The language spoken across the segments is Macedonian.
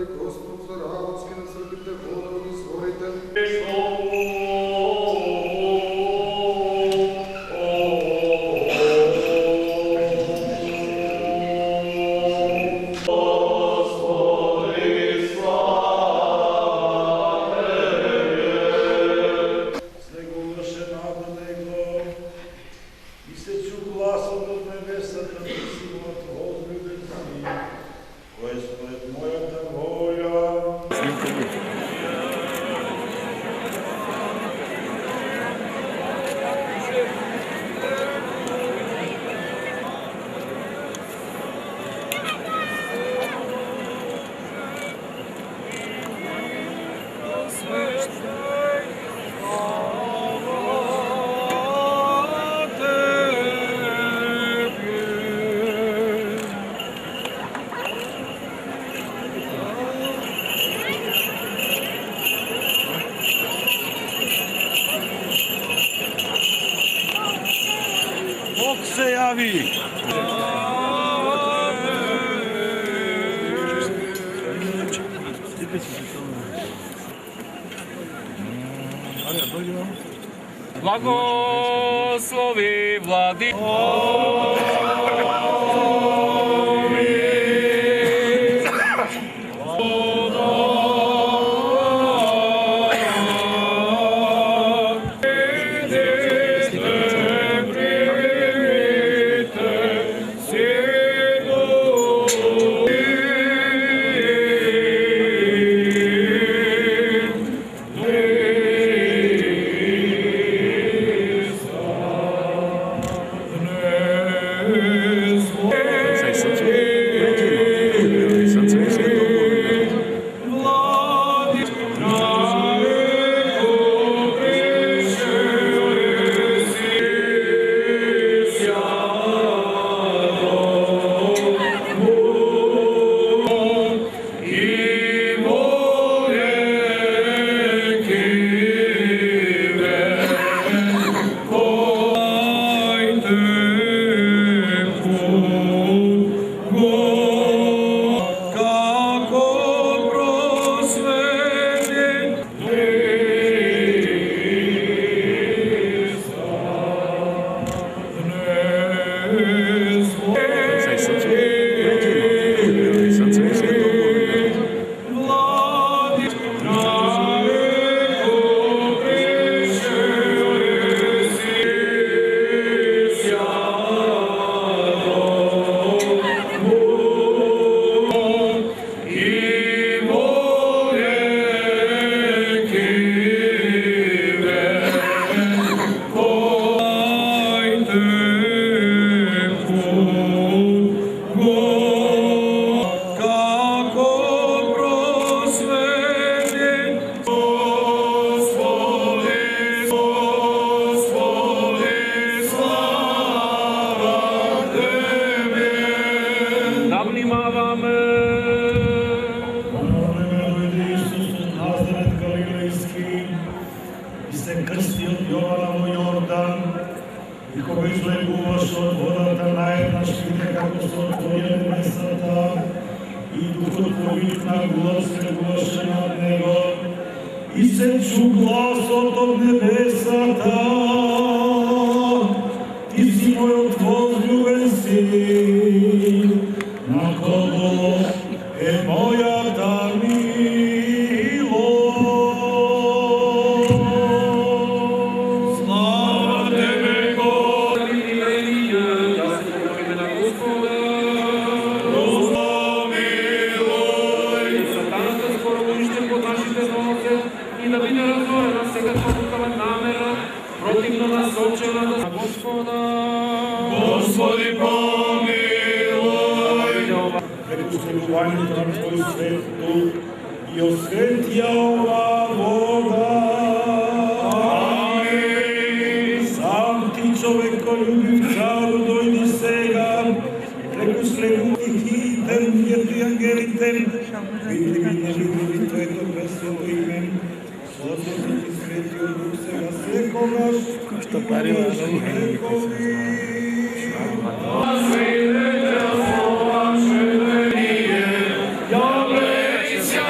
Господ царавски на сърбите водови своите. Bog se javi! Blagoslovi Vladi. И се чу гласот од небесата, Ти си мојот возлюбен син, на кого е мојата милост. Слава Тебе, Господи, да се помолиме на Господа. Помилуј. Сатаната скоро унище под нашите нозе, и да биде разорена секаква лукава намера, противно насочена до Господа. Господи, помилуј. Препустилувањето на Твој свет дух и осветија ова вода. Амин. Сам Ти, човеколюбив цару, дојди сега, преку слегутите и темните ангелите, видливи и невидливи Твоето красово име, Господи, Светиот Дух сега секогаш и во вечни векови. Свидетел Словаше Вение, ја блеся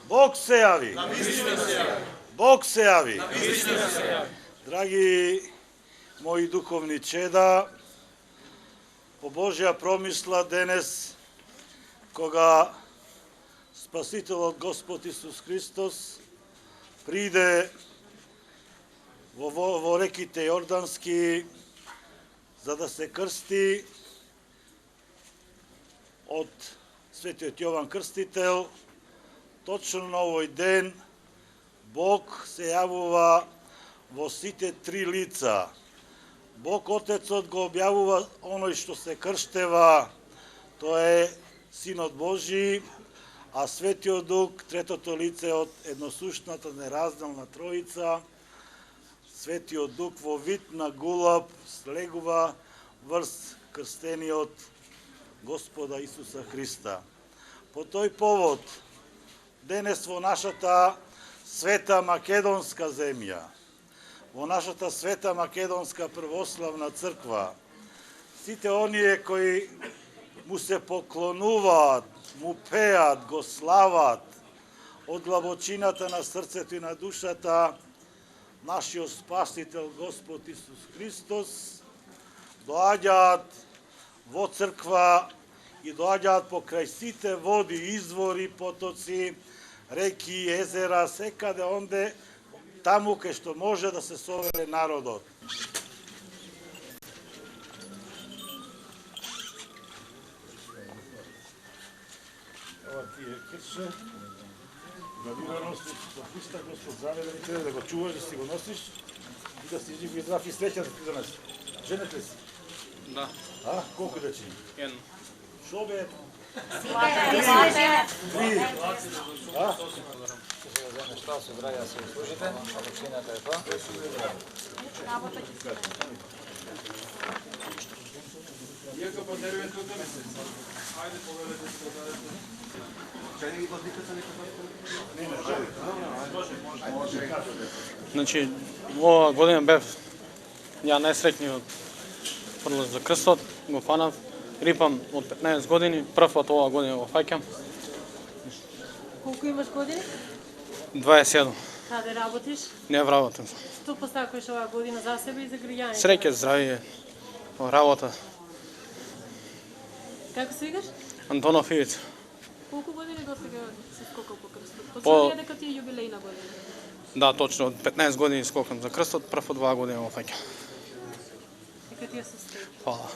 Бог се јави. Бог се јави. Драги мои духовни чеда, по Божја промисла денес, кога Спасителот Господ Исус Христос приде во реките Јордански за да се крсти од Светиот Јован Крстител, точно на овој ден Бог се јавува во сите три лица. Бог Отецот го објавува оној што се крштева, тоа е Синот Божи, а Светиот Дух, третото лице од едносушната неразделна Троица, Светиот Дух во вид на гулаб слегува врз крстениот Господа Исуса Христа. По тој повод, денес во нашата света македонска земја, во нашата света македонска православна црква, сите оние кои му се поклонуваат, му пеат, го слават од длабочината на срцето и на душата нашиот Спасител Господ Исус Христос, доаѓаат во црква и доаѓаат покрај сите води, извори, потоци, реки, езера, секаде онде, таму кај што може да се собере народот. Ова ти е крше, да ви го носиш со Христа, Господ заведе ни тебе да го чуваш, да си го носиш и да си жив и здрав и среќен да ти донес. Женет ли си? Да. А? Колку дечи? Едно. Шо бе? Три. А? Што се драги да се служите, а почината е тоа. Иако подаруваме тука месец. Ајде повелете се подарете. Чај ги подвикате некој? Значи, ова година бев ја најсреќниот првлез за крстот, го фанав, рипам од 15 години, прв пат оваа година го фаќам, Колку имаш години? 27, Каде работиш? не вработам. Што постакуваш оваа година за себе и за граѓаните? Среќа, здравје, работа, Како се викаш? Антонов Ивица. Колку години до сега си скокал по крстот? По- Точно ли е дека ти е јубилејна година? Да, точно, од 15 години скокам за крстот, прв од 2 години го фаќам. Дека ти е со степ. Фала.